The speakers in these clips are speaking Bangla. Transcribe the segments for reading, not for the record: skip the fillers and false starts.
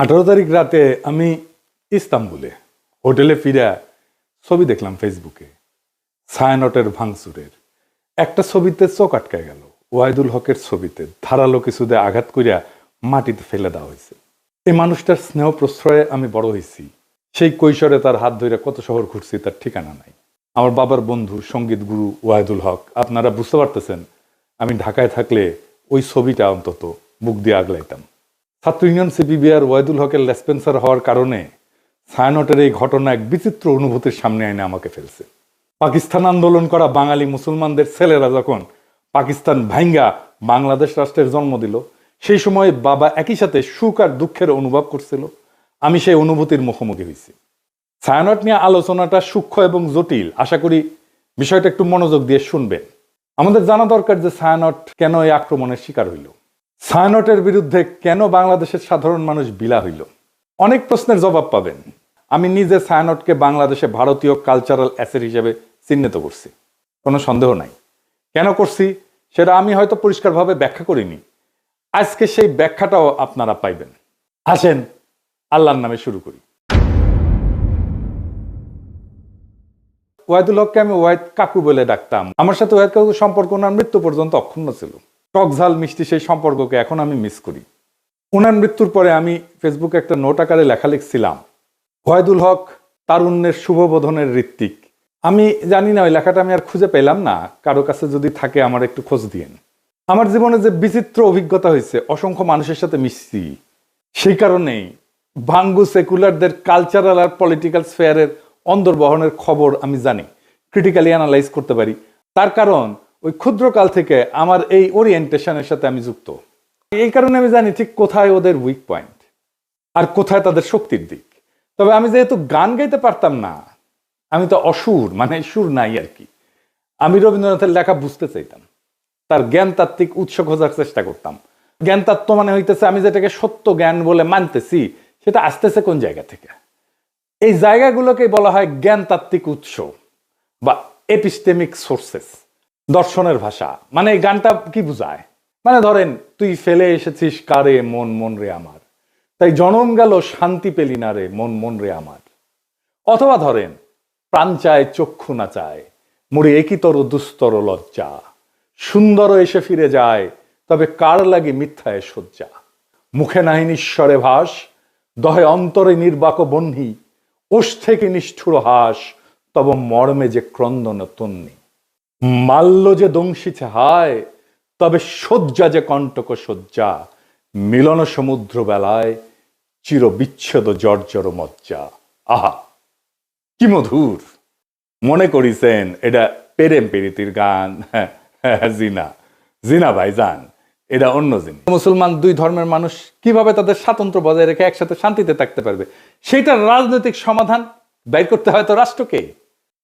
18 তারিখ রাতে আমি ইস্তাম্বুলে হোটেলে ফিরে ছবি দেখলাম ফেসবুকে ছায়ানটের ভাঙচুরের একটা ছবিতে চোখ আটকায় গেল। ওয়াহিদুল হকের ছবিতে ধারালো কিছুতে আঘাত করিয়া মাটিতে ফেলে দেওয়া হয়েছে। এই মানুষটার স্নেহ প্রশ্রয়ে আমি বড় হয়েছি। সেই কৈশোরে তার হাত ধরে কত শহর ঘুরছি তার ঠিকানা নাই। আমার বাবার বন্ধু সঙ্গীত গুরু ওয়াহিদুল হক, আপনারা বুঝতে পারতেছেন আমি ঢাকায় থাকলে ওই ছবিটা অন্তত বুক দিয়ে আগলাইতাম। ছাত্র ইউনিয়ন সিপিবিআর ওয়াহিদুল হকের লেসপেন্সার হওয়ার কারণে ছায়ানটের এই ঘটনা এক বিচিত্র অনুভূতির সামনে এনে আমাকে ফেলছে। পাকিস্তান আন্দোলন করা বাঙালি মুসলমানদের ছেলেরা যখন পাকিস্তান ভাঙ্গা বাংলাদেশ রাষ্ট্রের জন্ম দিল, সেই সময় বাবা একই সাথে সুখ আর দুঃখের অনুভব করছিল। আমি সেই অনুভূতির মুখোমুখি হয়েছি। ছায়ানট নিয়ে আলোচনাটা সূক্ষ্ম এবং জটিল, আশা করি বিষয়টা একটু মনোযোগ দিয়ে শুনবেন। আমাদের জানা দরকার যে ছায়ানট কেন এই আক্রমণের শিকার হইল, ছায়ানটের বিরুদ্ধে কেন বাংলাদেশের সাধারণ মানুষ বিলা হইল। অনেক প্রশ্নের জবাব পাবেন। আমি নিজে ছায়ানটকে বাংলাদেশে ভারতীয় কালচারাল অ্যাসেট হিসেবে চিহ্নিত করছি, কোনো সন্দেহ নাই। কেন করছি সেটা আমি হয়তো পরিষ্কারভাবে ব্যাখ্যা করিনি, আজকে সেই ব্যাখ্যাটাও আপনারা পাইবেন। আসেন আল্লাহর নামে শুরু করি। ওয়াহিদুল হককে আমি ওয়াহিদ কাকু বলে ডাকতাম। আমার সাথে ওয়াহিদ কাকুর সম্পর্ক ওনার মৃত্যু পর্যন্ত অক্ষুণ্ণ ছিল। টক ঝাল মিষ্টি সেই সম্পর্ককে এখন আমি মিস করি। ওনার মৃত্যুর পরে আমি ফেসবুকে একটা নোট আকারে লেখা লিখছিলাম, ওয়াহিদুল হক তারুণ্যের শুভবোধনের ঋত্বিক। আমি জানি না ওই লেখাটা আমি আর খুঁজে পেলাম না, কারো কাছে যদি থাকে আমার একটু খোঁজ দিয়েন। আমার জীবনে যে বিচিত্র অভিজ্ঞতা হয়েছে, অসংখ্য মানুষের সাথে মিশছি, সেই কারণেই ভাঙ্গু সেকুলারদের কালচারাল আর পলিটিক্যাল স্ফেয়ারের অন্দরবহনের খবর আমি জানি, ক্রিটিক্যালি অ্যানালাইজ করতে পারি। তার কারণ ওই ক্ষুদ্রকাল থেকে আমার এই ওরিয়েন্টেশনের সাথে আমি যুক্ত। এই কারণে আমি জানি ঠিক কোথায় ওদের উইক পয়েন্ট আর কোথায় তাদের শক্তির দিক। তবে আমি যেহেতু গান গাইতে পারতাম না, আমি তো অসুর, মানে সুর নাই আর কি, আমি রবীন্দ্রনাথের লেখা বুঝতে চাইতাম, তার জ্ঞান তাত্ত্বিক উৎস খোঁজার চেষ্টা করতাম। জ্ঞান তত্ত্ব মানে হইতেছে আমি যেটাকে সত্য জ্ঞান বলে মানতেছি সেটা আসতেছে কোন জায়গা থেকে। এই জায়গাগুলোকে বলা হয় জ্ঞান তাত্ত্বিক উৎস বা এপিস্টেমিক সোর্সেস। দর্শনের ভাষা মানে এই গানটা কি বুঝায়, মানে ধরেন তুই ফেলে এসেছিস কারে মন মন রে আমার, তাই জনম গেল শান্তি পেলি না রে মন মন রে আমার। অথবা ধরেন প্রাণ চায় চক্ষু না চায়, মরে একইতর দুস্তর লজ্জা, সুন্দর এসে ফিরে যায় তবে কার লাগে মিথ্যায় শয্যা। মুখে নাহি নিঃস্বরে ভাস, দহে অন্তরে নির্বাক বহ্নি, ওষ থেকে নিষ্ঠুর হাস, তব মর্মে যে ক্রন্দন তন্নি। মাল্য যে দংশিছে হায়, তবে শয্যা যে কণ্টক শয্যা, মিলন সমুদ্র বেলায় চির বিচ্ছেদ জর্জর মজ্জা। আহা কি মধুর! মনে করিছেন এটা প্রেম প্রীতির গান? জিনা জিনা ভাইজান, এটা অন্য জিনিস। মুসলমান দুই ধর্মের মানুষ কিভাবে তাদের স্বাতন্ত্র্য বজায় রেখে একসাথে শান্তিতে থাকতে পারবে, সেইটার রাজনৈতিক সমাধান বের করতে হয় তো রাষ্ট্রকে।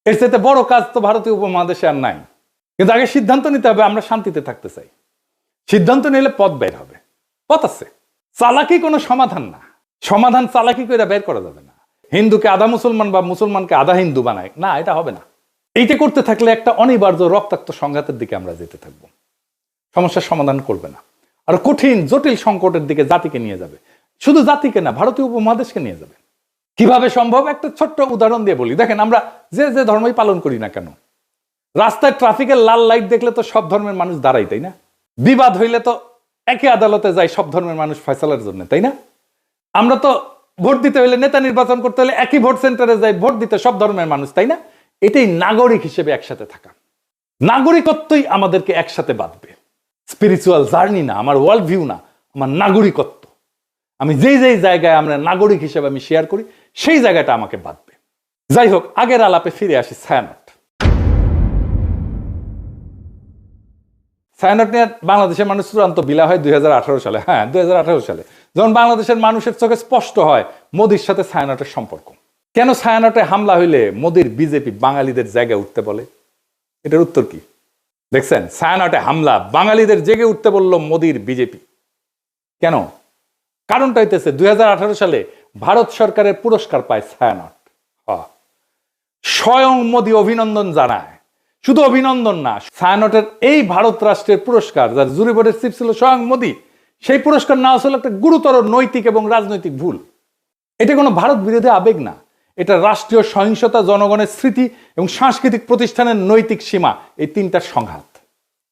এর চাইতে বড় কাজ তো ভারতীয় উপমহাদেশে আর নাই। কিন্তু আগে সিদ্ধান্ত নিতে হবে আমরা শান্তিতে থাকতে চাই। সিদ্ধান্ত নিলে পথ বের হবে, পথ আছে। চালাকি কোনো সমাধান না, সমাধান চালাকি করে বের করা যাবে না। হিন্দুকে আধা মুসলমান বা মুসলমানকে আধা হিন্দু বানায় না, এটা হবে না। এইটা করতে থাকলে একটা অনিবার্য রক্তাক্ত সংঘাতের দিকে আমরা যেতে থাকবো, সমস্যার সমাধান করবে না, আর কঠিন জটিল সংকটের দিকে জাতিকে নিয়ে যাবে। শুধু জাতিকে না, ভারতীয় উপমহাদেশকে নিয়ে যাবে। কিভাবে সম্ভব? একটা ছোট্ট উদাহরণ দিয়ে বলি। দেখেন আমরা যে যে ধর্মই পালন করি না কেন, রাস্তায় ট্রাফিকের লাল লাইট দেখলে তো সব ধর্মের মানুষ দাঁড়াই, তাই না? বিবাদ হইলে তো একই আদালতে যায় সব ধর্মের মানুষ ফয়সালার জন্য, তাই না? আমরা তো ভোট দিতে হইলে, নেতা নির্বাচন করতে হলে একই ভোট সেন্টারে যাই ভোট দিতে সব ধর্মের মানুষ, তাই না? এটাই নাগরিক হিসেবে একসাথে থাকা। নাগরিকত্বই আমাদেরকে একসাথে বাঁধবে। স্পিরিচুয়াল জার্নি না, আমার ওয়ার্ল্ড ভিউ না, আমার নাগরিকত্ব। আমি যেই যেই জায়গায় আমরা নাগরিক হিসেবে আমি শেয়ার করি সেই জায়গাটা আমাকে বাঁধবে। যাই হোক, আগের আলাপে ফিরে আসি। ছায়ানট নিয়ে বাংলাদেশের মানুষ চূড়ান্ত বিলা হয় 2018 সালে। হ্যাঁ, 2018 সালে যখন বাংলাদেশের মানুষের চোখে স্পষ্ট হয় মোদির সাথে ছায়ানটের সম্পর্ক। কেন ছায়ানটে হামলা হইলে মোদির বিজেপি বাঙালিদের জায়গায় উঠতে বলে? এটার উত্তর কি দেখছেন? ছায়ানটে হামলা, বাঙালিদের জেগে উঠতে বলল মোদির বিজেপি। কেন? কারণটা হইতেছে 2018 সালে ভারত সরকারের পুরস্কার পায় ছায়ানট। স্বয়ং মোদি অভিনন্দন জানায়। শুধু অভিনন্দন না, ছায়ানটের এই ভারত রাষ্ট্রের পুরস্কার, যার জুরি বোর্ডের চিফ ছিল স্বয়ং মোদি, সেই পুরস্কার না আসলে একটা গুরুতর নৈতিক এবং রাজনৈতিক ভুল। এটা কোনো ভারত বিরোধী আবেগ না, এটা রাষ্ট্রীয় সহিংসতা, জনগণের স্মৃতি এবং সাংস্কৃতিক প্রতিষ্ঠানের নৈতিক সীমা, এই তিনটার সংঘাত।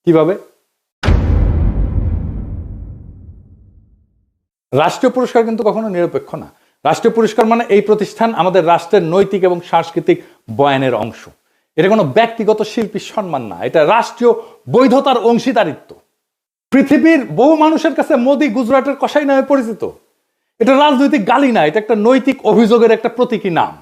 কিভাবে? রাষ্ট্রীয় পুরস্কার কিন্তু কখনো নিরপেক্ষ না। রাষ্ট্রীয় পুরস্কার মানে এই প্রতিষ্ঠান আমাদের রাষ্ট্রের নৈতিক এবং সাংস্কৃতিক বয়ানের অংশ। এটা কোনো ব্যক্তিগত শিল্পীর সম্মান না, এটা রাষ্ট্রীয় বৈধতার অংশীদারিত্ব। পৃথিবীর বহু মানুষের কাছে মোদি গুজরাটের কসাই নামে পরিচিত। এটা রাজনৈতিক গালি না, এটা একটা নৈতিক অভিযোগের একটা প্রতীকী নাম।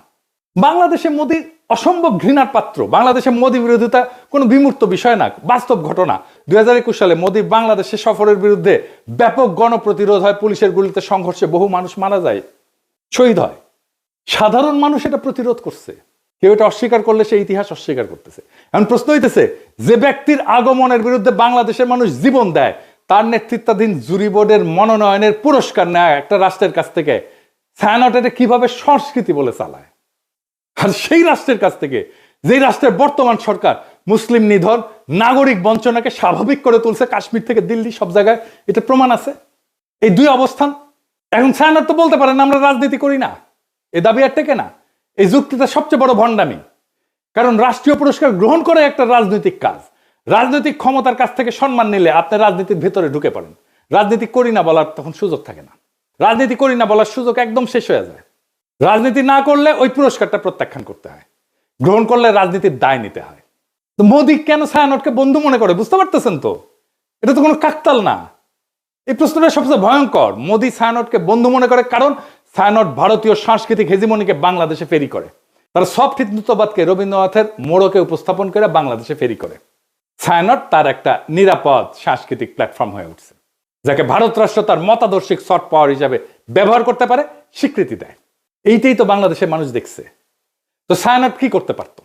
বাংলাদেশে মোদি অসম্ভব ঘৃণার পাত্র। বাংলাদেশে মোদি বিরোধিতা কোনো বিমূর্ত বিষয় না, বাস্তব ঘটনা। 2021 সালে মোদি বাংলাদেশে সফরের বিরুদ্ধে ব্যাপক গণপ্রতিরোধ হয়, পুলিশের গুলিতে সংঘর্ষে বহু মানুষ মারা যায়, শহীদ হয়। সাধারণ মানুষ এটা প্রতিরোধ করছে। কেউ এটা অস্বীকার করলে সে ইতিহাস অস্বীকার করতেছে। এখন প্রশ্ন হইতেছে, যে ব্যক্তির আগমনের বিরুদ্ধে বাংলাদেশের মানুষ জীবন দেয়, তার নেতৃত্বাধীন জুরি বোর্ডের মনোনয়নের পুরস্কার নেয় একটা রাষ্ট্রের কাছ থেকে, ছায়ানট এটা কিভাবে সংস্কৃতি বলে চালায়? আর সেই রাষ্ট্রের কাছ থেকে, যেই রাষ্ট্রের বর্তমান সরকার মুসলিম নিধন, নাগরিক বঞ্চনাকে স্বাভাবিক করে তুলছে, কাশ্মীর থেকে দিল্লি সব জায়গায় এটা প্রমাণ আছে। এই দুই অবস্থান। এখন ছায়ানট তো বলতে পারেন আমরা রাজনীতি করি না, এ দাবি আর টেকে না। এই যুক্তিটা সবচেয়ে বড় ভণ্ডামি। কারণ রাষ্ট্রীয় পুরস্কার গ্রহণ করে একটা রাজনৈতিক কাজ। রাজনৈতিক ক্ষমতার কাছ থেকে সম্মান নিলে আপনি রাজনীতির ভেতরে ঢুকে পড়েন। রাজনীতি করি না বলার তখন সুযোগ থাকে না। রাজনীতি করি না বলার সুযোগ একদম শেষ হয়ে যায়। রাজনীতি না করলে ওই পুরস্কারটা প্রত্যাখ্যান করতে হয়, গ্রহণ করলে রাজনীতির দায় নিতে হয়। তো মোদি কেন ছায়ানটকে বন্ধু মনে করে বুঝতে পারতেছেন তো? এটা তো কোনো কাকতাল না। এই প্রশ্নটা সবচেয়ে ভয়ঙ্কর। মোদি ছায়ানটকে বন্ধু মনে করে কারণ ছায়ানট ভারতীয় সাংস্কৃতিক হেজিমনিকে বাংলাদেশে ফেরি করে। তারা সফট হিন্দুত্ববাদকে রবীন্দ্রনাথের মোড়কে উপস্থাপন করে বাংলাদেশে ফেরি করে। ছায়ানট তার একটা নিরাপদ সাংস্কৃতিক প্ল্যাটফর্ম হয়ে উঠছে, যাকে ভারত রাষ্ট্র তার মতাদর্শিক সফট পাওয়ার হিসাবে ব্যবহার করতে পারে, স্বীকৃতি দেয়। এইটাই তো বাংলাদেশের মানুষ দেখছে। তো ছায়ানট কি করতে পারত?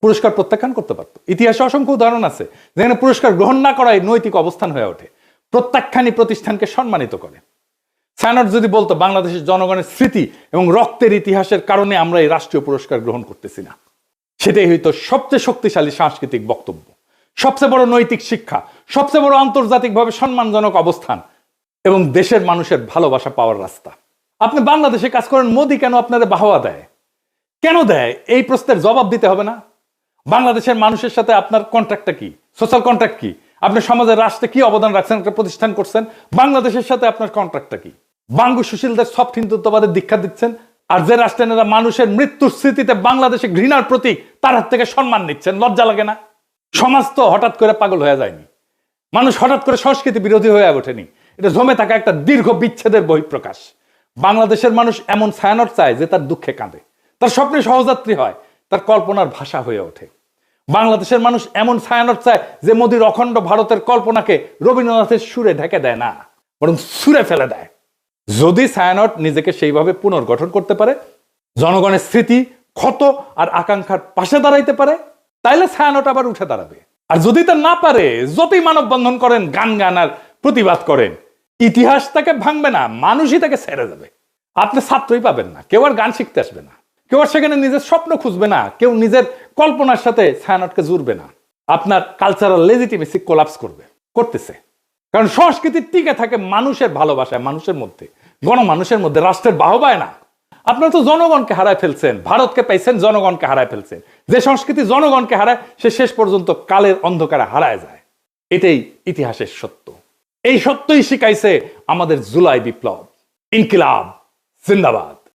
পুরস্কার প্রত্যাখ্যান করতে পারত। ইতিহাসে অসংখ্য উদাহরণ আছে যেখানে পুরস্কার গ্রহণ না করাই নৈতিক অবস্থান হয়ে ওঠে, প্রত্যাখ্যানই প্রতিষ্ঠানকে সম্মানিত করে। ছায়ানট যদি বলতো বাংলাদেশের জনগণের স্মৃতি এবং রক্তের ইতিহাসের কারণে আমরা এই রাষ্ট্রীয় পুরস্কার গ্রহণ করতেছি না, সেটাই হয়তো সবচেয়ে শক্তিশালী সাংস্কৃতিক বক্তব্য, সবচেয়ে বড় নৈতিক শিক্ষা, সবচেয়ে বড় আন্তর্জাতিকভাবে সম্মানজনক অবস্থান এবং দেশের মানুষের ভালোবাসা পাওয়ার রাস্তা। আপনি বাংলাদেশে কাজ করেন, মোদি কেন আপনাদের বাহবা দেয়? কেন দেয়? এই প্রশ্নের জবাব দিতে হবে না? বাংলাদেশের মানুষের সাথে আপনার কন্ট্রাক্টটা কি? সোশ্যাল কন্ট্রাক্ট কি? আপনি সমাজের রাষ্ট্রে কি অবদান রাখছেন, একটা প্রতিষ্ঠান করছেন? বাংলাদেশের সাথে আপনার কন্ট্রাক্টটা কি? বাঙ্গু সুশীলদের সফট হিন্দুত্ববাদের দীক্ষা দিচ্ছেন, আর যে রাষ্ট্রেরা মানুষের মৃত্যুর স্মৃতিতে বাংলাদেশে ঘৃণার প্রতীক, তার হাত থেকে সম্মান নিচ্ছেন। লজ্জা লাগে না? সমাজ তো হঠাৎ করে পাগল হয়ে যায়নি, মানুষ হঠাৎ করে সংস্কৃতি বিরোধী হয়ে ওঠেনি। এটা জমে থাকা একটা দীর্ঘ বিচ্ছেদের বহিঃপ্রকাশ। বাংলাদেশের মানুষ এমন ছায়ানট চায় যে তার দুঃখে কাঁদে, তার স্বপ্নে সহযাত্রী হয়, তার কল্পনার ভাষা হয়ে ওঠে। বাংলাদেশের মানুষ এমন ছায়ানট চায় যে মোদির অখণ্ড ভারতের কল্পনাকে রবীন্দ্রনাথের সুরে ঢেকে দেয় না, বরং সুরে ফেলে দেয়। যদি ছায়ানট নিজেকে সেইভাবে পুনর্গঠন করতে পারে, জনগণের স্মৃতি, ক্ষত আর আকাঙ্ক্ষার পাশে দাঁড়াইতে পারে, তাইলে ছায়ানট আবার উঠে দাঁড়াবে। আর যদি তা না পারে, যতই মানববন্ধন করেন, গান আর প্রতিবাদ করেন, ইতিহাস তাকে ভাঙবে না, মানুষই তাকে ছেড়ে যাবে। আপনি ছাত্রই পাবেন না, কেউ আর গান শিখতে আসবে না, কেউ আর সেখানে নিজের স্বপ্ন খুঁজবে না, কেউ নিজের কল্পনার সাথে ছায়ানটকে জুড়বে না। আপনার কালচারাল লেজিটিমেসি কোলাপস করতেছে। কারণ সংস্কৃতি টিকে থাকে মানুষের ভালোবাসায়, মানুষের মধ্যে, গণমানুষের মধ্যে, রাষ্ট্রের বাহবায় না। আপনারা তো জনগণকে হারায় ফেলছেন, ভারতকে পাইছেন, জনগণকে হারায় ফেলছেন। যে সংস্কৃতি জনগণকে হারায়, সে শেষ পর্যন্ত কালের অন্ধকারে হারায় যায়। এটাই ইতিহাসের সত্য। এই সত্যই শিখাইছে আমাদের জুলাই বিপ্লব। ইনকিলাব জিন্দাবাদ।